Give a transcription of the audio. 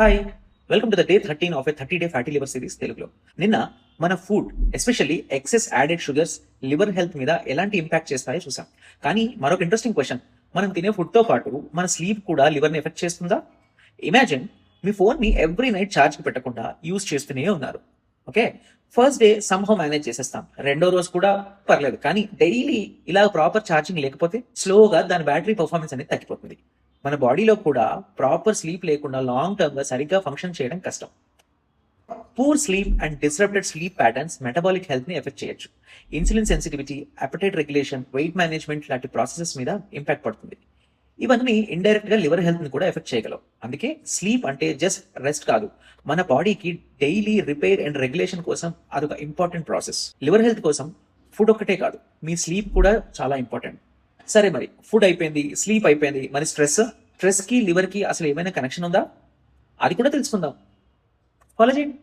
Hi, welcome to the day 13 of a 30-day fatty liver series తెలుగులో. నిన్న మన food especially excess added sugars liver health మీద ఎలాంటి impact చేస్తాయో చూసాం. కానీ మరొక ఇంట్రెస్టింగ్ క్వశ్చన్, మనం తినే ఫుడ్తో పాటు మన స్లీప్ కూడా లివర్ని ఎఫెక్ట్ చేస్తుందా? ఇమాజిన్ మీ ఫోన్ని ఎవ్రీ నైట్ ఛార్జ్కి పెట్టకుండా యూజ్ చేస్తూనే ఉన్నారు. Okay, first day somehow manage చేసేస్తాం, రెండో రోజు కూడా పర్లేదు. కానీ డైలీ ఇలా ప్రాపర్ ఛార్జింగ్ లేకపోతే స్లోగా దాని బ్యాటరీ పర్ఫార్మెన్స్ అనేది తగ్గిపోతుంది. మన బాడీలో కూడా ప్రాపర్ స్లీప్ లేకుండా లాంగ్ టర్మ్ గా సరిగ్గా ఫంక్షన్ చేయడం కష్టం. Poor sleep and disrupted sleep patterns metabolic health ని ఎఫెక్ట్ చేయొచ్చు. Insulin sensitivity, appetite regulation, weight management లాంటి ప్రాసెసెస్ మీద ఇంపాక్ట్ పడుతుంది. ఇవన్నీ ఇండైరెక్ట్ గా లివర్ హెల్త్ ని కూడా ఎఫెక్ట్ చేయగలవు. అందుకే స్లీప్ అంటే జస్ట్ రెస్ట్ కాదు, మన బాడీకి డైలీ రిపేర్ అండ్ రెగ్యులేషన్ కోసం అదొక ఇంపార్టెంట్ ప్రాసెస్. లివర్ హెల్త్ కోసం ఫుడ్ ఒక్కటే కాదు, మీ స్లీప్ కూడా చాలా ఇంపార్టెంట్. సరే, మరి ఫుడ్ అయిపోయింది, స్లీప్ అయిపోయింది, మరి స్ట్రెస్ కి లివర్ కి అసలు ఏమైనా కనెక్షన్ ఉందా? అది కూడా తెలుసుకుందాం. ఫాలో చేయండి.